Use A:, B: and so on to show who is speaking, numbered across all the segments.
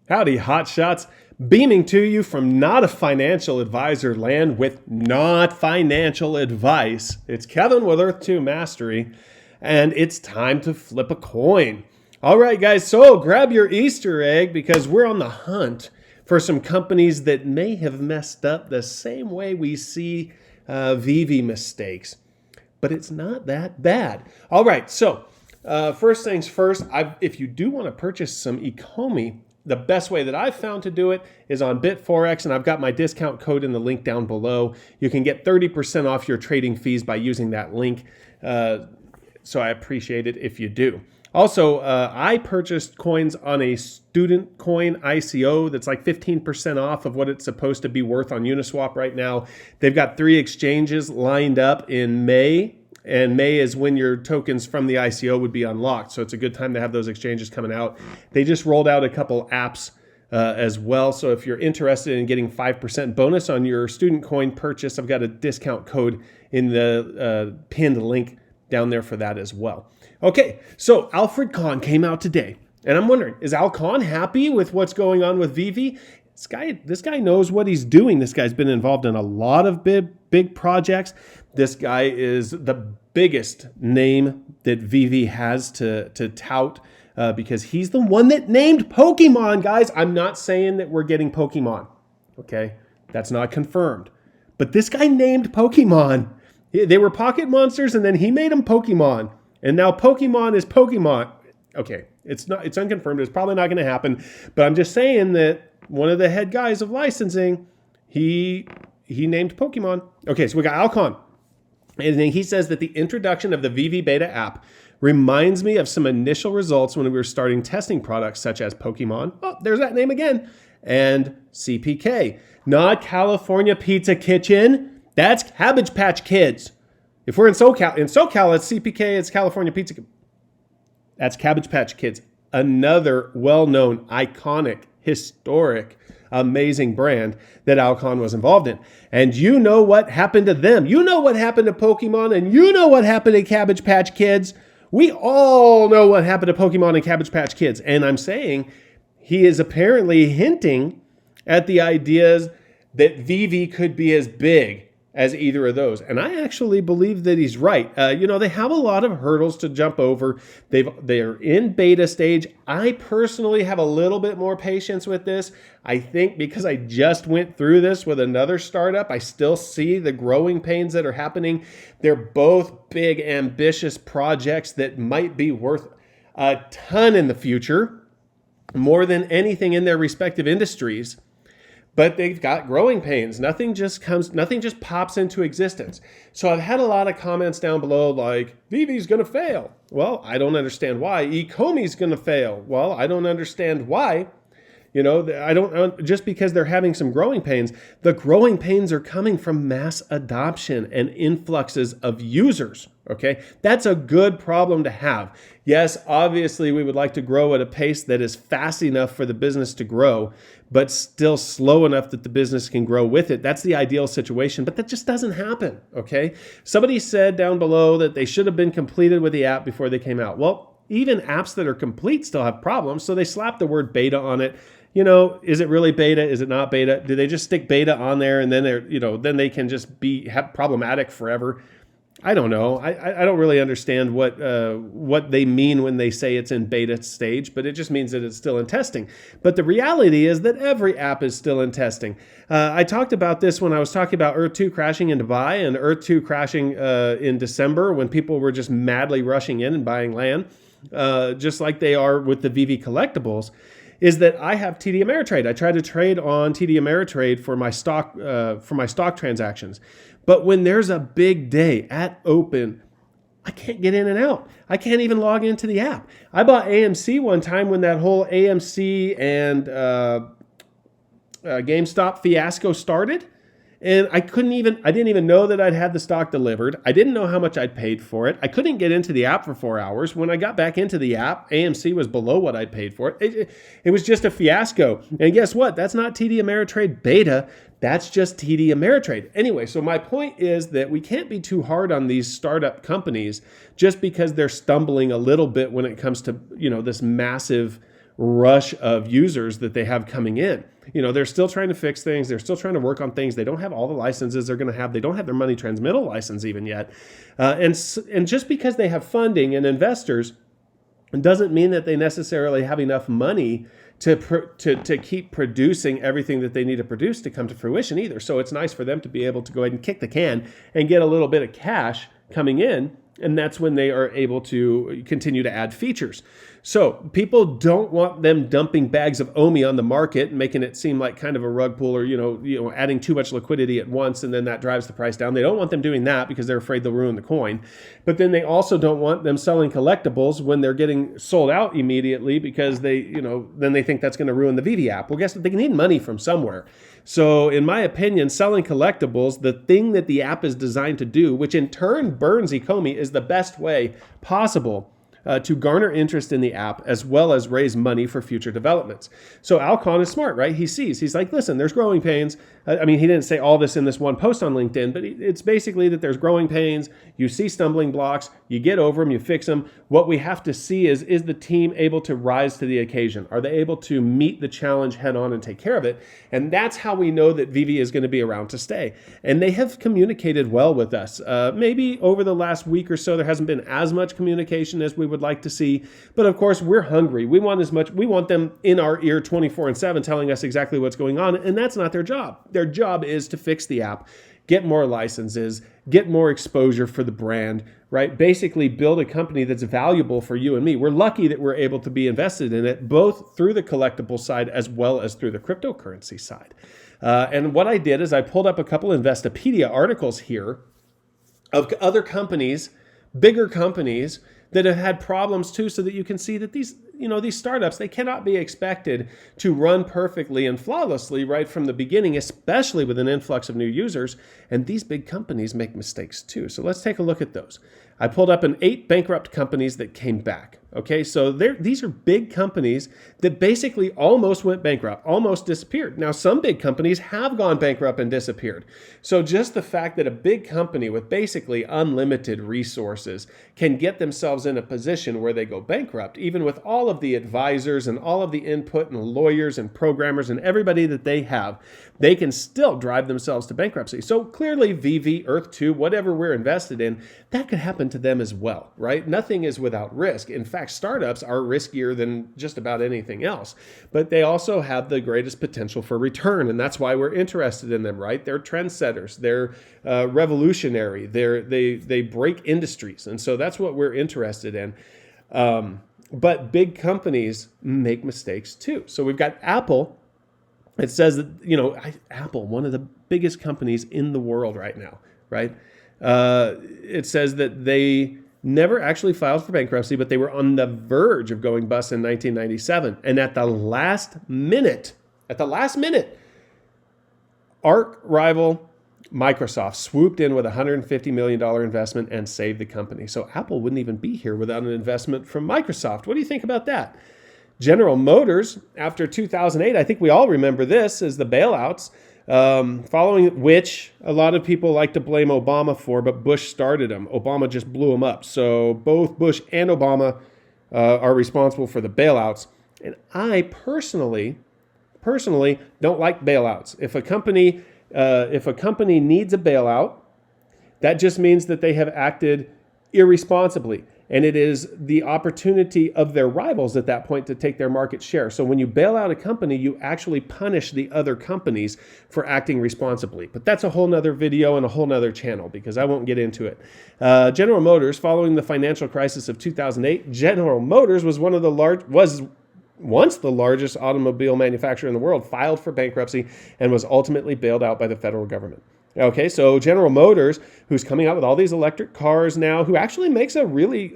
A: Howdy, hotshots. Beaming to you from not a financial advisor land with not financial advice. It's Kevin with Earth 2 Mastery, and it's time to flip a coin. All right, guys, so grab your Easter egg because we're on the hunt for some companies that may have messed up the same way we see VeVe mistakes. But it's not that bad. All right, so first things first, if you do want to purchase some Ecomi, the best way that I've found to do it is on BitForex, and I've got my discount code in the link down below. You can get 30% off your trading fees by using that link, so I appreciate it if you do. Also, I purchased coins on a student coin ICO that's like 15% off of what it's supposed to be worth on Uniswap right now. They've got 3 exchanges lined up in May. And May is when your tokens from the ICO would be unlocked. So it's a good time to have those exchanges coming out. They just rolled out a couple apps as well. So if you're interested in getting 5% bonus on your student coin purchase, I've got a discount code in the pinned link down there for that as well. Okay, so Kahn came out today. And I'm wondering, is Kahn happy with what's going on with VeVe? This guy knows what he's doing. This guy's been involved in a lot of big projects. This guy is the biggest name that VeVe has to tout because he's the one that named Pokemon, guys. I'm not saying that we're getting Pokemon, okay? That's not confirmed. But this guy named Pokemon. They were pocket monsters, and then he made them Pokemon. And now Pokemon is Pokemon. Okay, it's unconfirmed. It's probably not going to happen. But I'm just saying that one of the head guys of licensing, he named Pokemon. Okay, so we got Kahn. And he says that the introduction of the VeVe beta app reminds me of some initial results when we were starting testing products such as Pokemon. Oh, there's that name again. And CPK. Not California Pizza Kitchen. That's Cabbage Patch Kids. If we're in SoCal, it's CPK, it's California Pizza. That's Cabbage Patch Kids. Another well-known, iconic, historic, amazing brand that Kahn was involved in. And you know what happened to them. You know what happened to Pokemon, and you know what happened to Cabbage Patch Kids. We all know what happened to Pokemon and Cabbage Patch Kids. And I'm saying he is apparently hinting at the ideas that VeVe could be as big as either of those. And I actually believe that he's right. They have a lot of hurdles to jump over. They're in beta stage. I personally have a little bit more patience with this. I think because I just went through this with another startup, I still see the growing pains that are happening. They're both big, ambitious projects that might be worth a ton in the future, more than anything in their respective industries. But they've got growing pains. Nothing just pops into existence. So I've had a lot of comments down below like, VeVe's going to fail. Well, I don't understand why. Ecomi's going to fail. Well, I don't understand why. Just because they're having some growing pains. The growing pains are coming from mass adoption and influxes of users. Okay, that's a good problem to have. Yes, obviously we would like to grow at a pace that is fast enough for the business to grow, but still slow enough that the business can grow with it. That's the ideal situation, but that just doesn't happen, okay? Somebody said down below that they should have been completed with the app before they came out. Well, even apps that are complete still have problems, so they slapped the word beta on it. Is it really beta? Is it not beta? Do they just stick beta on there and then then they can just have problematic forever? I don't know. I don't really understand what they mean when they say it's in beta stage, but it just means that it's still in testing. But the reality is that every app is still in testing. I talked about this when I was talking about Earth 2 crashing in Dubai and Earth 2 crashing in December when people were just madly rushing in and buying land, just like they are with the VeVe collectibles. Is that I have TD Ameritrade. I try to trade on TD Ameritrade for my stock transactions. But when there's a big day at open, I can't get in and out. I can't even log into the app. I bought AMC one time when that whole AMC and GameStop fiasco started. And I didn't even know that I'd had the stock delivered. I didn't know how much I'd paid for it. I couldn't get into the app for 4 hours. When I got back into the app, AMC was below what I'd paid for it. It was just a fiasco. And guess what? That's not TD Ameritrade beta. That's just TD Ameritrade. Anyway, so my point is that we can't be too hard on these startup companies just because they're stumbling a little bit when it comes to, this massive rush of users that they have coming in. They're still trying to fix things. They're still trying to work on things. They don't have all the licenses they're going to have. They don't have their money transmittal license even yet. And just because they have funding and investors doesn't mean that they necessarily have enough money to keep producing everything that they need to produce to come to fruition either. So it's nice for them to be able to go ahead and kick the can and get a little bit of cash coming in. And that's when they are able to continue to add features. So people don't want them dumping bags of OMI on the market and making it seem like kind of a rug pull, or adding too much liquidity at once, and then that drives the price down. They don't want them doing that because they're afraid they'll ruin the coin. But then they also don't want them selling collectibles when they're getting sold out immediately because then they think that's going to ruin the VeVe app. Well, guess what? They need money from somewhere. So in my opinion, selling collectibles, the thing that the app is designed to do, which in turn burns Ecomi, is the best way possible to garner interest in the app as well as raise money for future developments. So Kahn is smart, right? He's like, listen, there's growing pains. He didn't say all this in this one post on LinkedIn, but it's basically that there's growing pains. You see stumbling blocks, you get over them, you fix them. What we have to see is the team able to rise to the occasion? Are they able to meet the challenge head on and take care of it? And that's how we know that VeVe is going to be around to stay. And they have communicated well with us. Maybe over the last week or so, there hasn't been as much communication as we would like to see. But of course, we're hungry. We want them in our ear 24/7 telling us exactly what's going on. And that's not their job. Their job is to fix the app, get more licenses, get more exposure for the brand, right? Basically build a company that's valuable for you and me. We're lucky that we're able to be invested in it, both through the collectible side as well as through the cryptocurrency side. And what I did is I pulled up a couple Investopedia articles here of other companies, bigger companies, that have had problems too, so that you can see that these startups, they cannot be expected to run perfectly and flawlessly right from the beginning, especially with an influx of new users. And these big companies make mistakes too. So let's take a look at those. I pulled up 8 bankrupt companies that came back. Okay, so these are big companies that basically almost went bankrupt, almost disappeared. Now, some big companies have gone bankrupt and disappeared. So just the fact that a big company with basically unlimited resources can get themselves in a position where they go bankrupt, even with all of the advisors and all of the input and lawyers and programmers and everybody that they have, they can still drive themselves to bankruptcy. So clearly VeVe, Earth2, whatever we're invested in, that could happen to them as well, right? Nothing is without risk. In fact, startups are riskier than just about anything else, but they also have the greatest potential for return. And that's why we're interested in them, right? They're trendsetters. They're revolutionary. They break industries. And so that's what we're interested in. But big companies make mistakes too. So we've got Apple. It says that, Apple, one of the biggest companies in the world right now, right? It says that they never actually filed for bankruptcy, but they were on the verge of going bust in 1997. And at the last minute, ARC rival Microsoft swooped in with a $150 million investment and saved the company. So Apple wouldn't even be here without an investment from Microsoft. What do you think about that? General Motors, after 2008, I think we all remember this, as the bailouts, following which a lot of people like to blame Obama for, but Bush started them. Obama just blew them up. So both Bush and Obama are responsible for the bailouts. And I personally don't like bailouts. If a company needs a bailout, that just means that they have acted irresponsibly. And it is the opportunity of their rivals at that point to take their market share. So when you bail out a company, you actually punish the other companies for acting responsibly. But that's a whole nother video and a whole nother channel, because I won't get into it. General Motors, following the financial crisis of 2008, General Motors was once the largest automobile manufacturer in the world, filed for bankruptcy and was ultimately bailed out by the federal government. Okay, so General Motors, who's coming out with all these electric cars now, who actually makes a really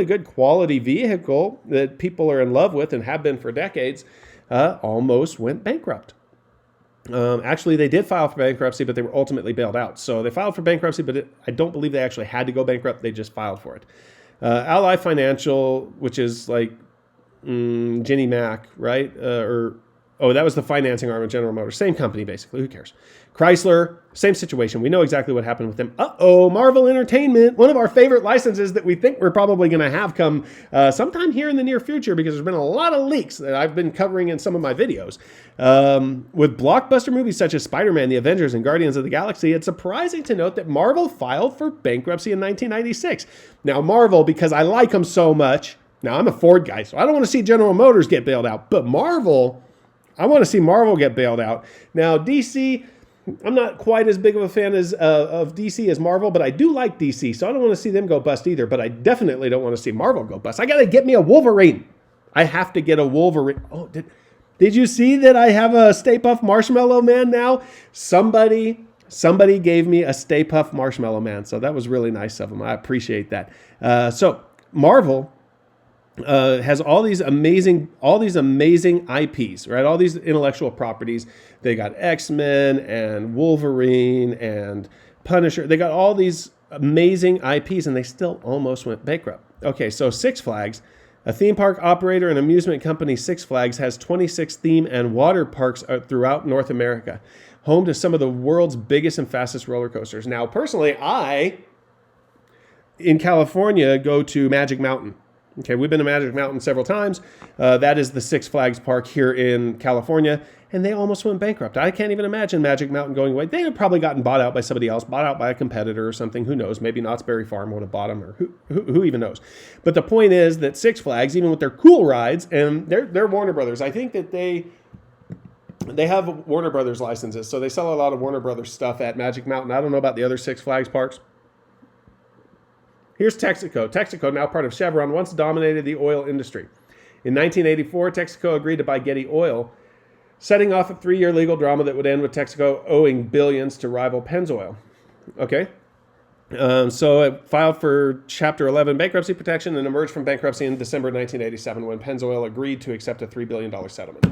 A: good quality vehicle that people are in love with and have been for decades, almost went bankrupt. Actually, they did file for bankruptcy, but they were ultimately bailed out. So they filed for bankruptcy, but I don't believe they actually had to go bankrupt. They just filed for it. Ally Financial, which is like Ginny Mac, right? Or Oh, that was the financing arm of General Motors. Same company, basically. Who cares? Chrysler, same situation. We know exactly what happened with them. Marvel Entertainment, one of our favorite licenses that we think we're probably going to have come sometime here in the near future, because there's been a lot of leaks that I've been covering in some of my videos. With blockbuster movies such as Spider-Man, The Avengers, and Guardians of the Galaxy, it's surprising to note that Marvel filed for bankruptcy in 1996. Now, Marvel, because I like them so much, now I'm a Ford guy, so I don't want to see General Motors get bailed out, but Marvel, I want to see Marvel get bailed out. Now, DC, I'm not quite as big of a fan of DC as Marvel, but I do like DC, so I don't want to see them go bust either, but I definitely don't want to see Marvel go bust. I got to get me a Wolverine. I have to get a Wolverine. Oh, did you see that I have a Stay Puft Marshmallow Man now? Somebody gave me a Stay Puft Marshmallow Man, so that was really nice of them. I appreciate that. So Marvel has all these amazing IPs, right? All these intellectual properties. They got X-Men and Wolverine and Punisher. They got all these amazing IPs, and they still almost went bankrupt. Okay, so Six Flags, a theme park operator and amusement company, Six Flags has 26 theme and water parks throughout North America, home to some of the world's biggest and fastest roller coasters. Now, personally, in California, go to Magic Mountain. Okay, we've been to Magic Mountain several times. That is the Six Flags park here in California, and they almost went bankrupt. I can't even imagine Magic Mountain going away. They have probably gotten bought out by somebody else, bought out by a competitor or something. Who knows? Maybe Knott's Berry Farm would have bought them, or who even knows? But the point is that Six Flags, even with their cool rides, and they're Warner Brothers. I think that they have Warner Brothers licenses, so they sell a lot of Warner Brothers stuff at Magic Mountain. I don't know about the other Six Flags parks. Here's Texaco. Texaco, now part of Chevron, once dominated the oil industry. In 1984, Texaco agreed to buy Getty Oil, setting off a 3-year legal drama that would end with Texaco owing billions to rival Pennzoil. Okay? So it filed for Chapter 11 bankruptcy protection and emerged from bankruptcy in December 1987 when Pennzoil agreed to accept a $3 billion settlement.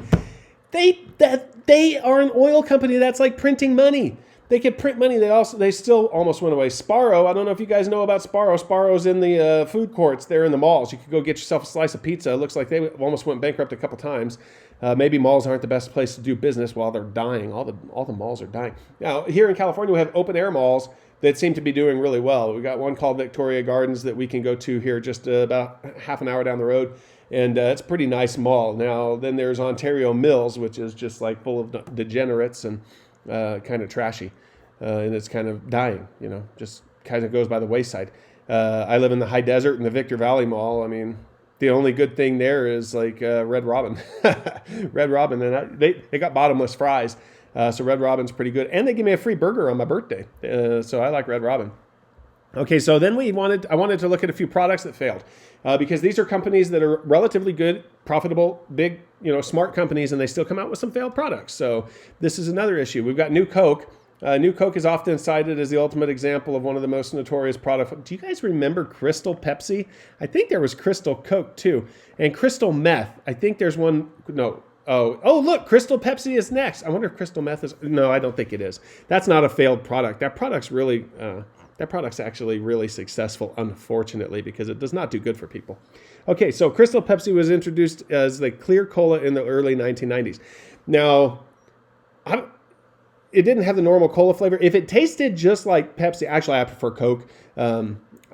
A: They are an oil company that's like printing money. They could print money. They still almost went away. Sparrow, I don't know if you guys know about Sparrow. Sparrow's in the food courts there in the malls. You could go get yourself a slice of pizza. It looks like they almost went bankrupt a couple times. Maybe malls aren't the best place to do business while they're dying. All the malls are dying. Now, here in California, we have open air malls that seem to be doing really well. We got one called Victoria Gardens that we can go to here just about half an hour down the road. And it's a pretty nice mall. Now, then there's Ontario Mills, which is just like full of degenerates and kind of trashy. And it's kind of dying, just kind of goes by the wayside. I live in the high desert in the Victor Valley Mall. I mean, the only good thing there is like Red Robin. Red Robin, and they got bottomless fries. So Red Robin's pretty good. And they give me a free burger on my birthday. So I like Red Robin. Okay, so then I wanted to look at a few products that failed. Because these are companies that are relatively good, profitable, big, smart companies, and they still come out with some failed products. So this is another issue. We've got New Coke. New Coke is often cited as the ultimate example of one of the most notorious products. Do you guys remember Crystal Pepsi? I think there was Crystal Coke too. And Crystal Meth. I think there's one. No. Oh, look, Crystal Pepsi is next. I wonder if Crystal Meth is. No, I don't think it is. That's not a failed product. That product's actually really successful, unfortunately, because it does not do good for people. Okay, so Crystal Pepsi was introduced as the clear cola in the early 1990s. Now, it didn't have the normal cola flavor. If it tasted just like Pepsi, actually, I prefer Coke.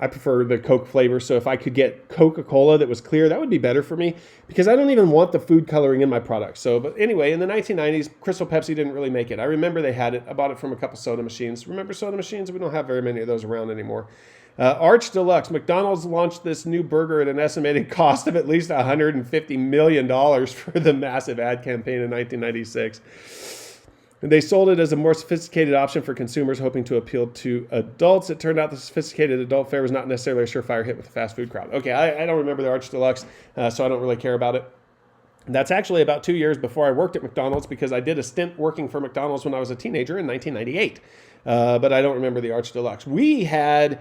A: I prefer the Coke flavor. So if I could get Coca-Cola that was clear, that would be better for me because I don't even want the food coloring in my product. But anyway, in the 1990s, Crystal Pepsi didn't really make it. I remember they had it. I bought it from a couple soda machines. Remember soda machines? We don't have very many of those around anymore. Arch Deluxe. McDonald's launched this new burger at an estimated cost of at least $150 million for the massive ad campaign in 1996. And they sold it as a more sophisticated option for consumers hoping to appeal to adults. It turned out the sophisticated adult fare was not necessarily a surefire hit with the fast food crowd. Okay, I don't remember the Arch Deluxe, so I don't really care about it. That's actually about 2 years before I worked at McDonald's because I did a stint working for McDonald's when I was a teenager in 1998. But I don't remember the Arch Deluxe. We had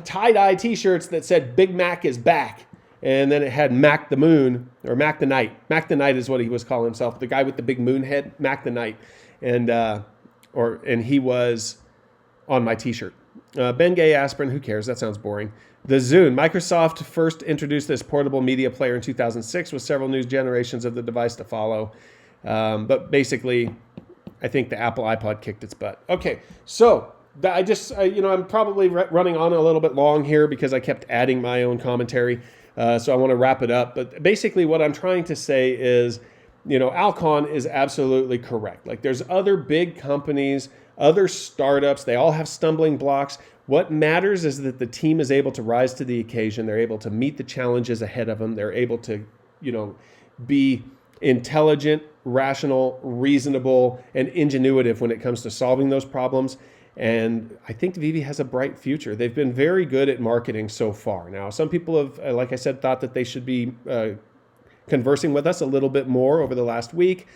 A: tie-dye t-shirts that said Big Mac is back. And then it had Mac the Moon, or Mac the Night. Mac the Night is what he was calling himself. The guy with the big moon head, Mac the Night. And he was on my t-shirt. Bengay aspirin, who cares? That sounds boring. The Zune. Microsoft first introduced this portable media player in 2006 with several new generations of the device to follow. But basically, I think the Apple iPod kicked its butt. Okay, so I'm probably running on a little bit long here because I kept adding my own commentary. So I want to wrap it up. But basically what I'm trying to say is, Al Kahn is absolutely correct. Like there's other big companies, other startups, they all have stumbling blocks. What matters is that the team is able to rise to the occasion. They're able to meet the challenges ahead of them. They're able to, be intelligent, rational, reasonable, and ingenuitive when it comes to solving those problems. And I think VeVe has a bright future. They've been very good at marketing so far. Now, some people have, like I said, thought that they should be conversing with us a little bit more over the last week.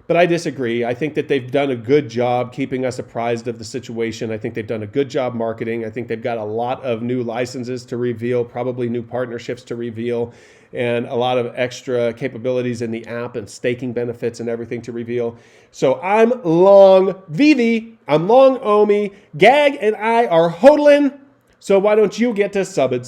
A: But I disagree. I think that they've done a good job keeping us apprised of the situation. I think they've done a good job marketing. I think they've got a lot of new licenses to reveal, probably new partnerships to reveal, and a lot of extra capabilities in the app and staking benefits and everything to reveal. So I'm long VeVe. I'm long OMI. Gag and I are hodling. So why don't you get to sub it.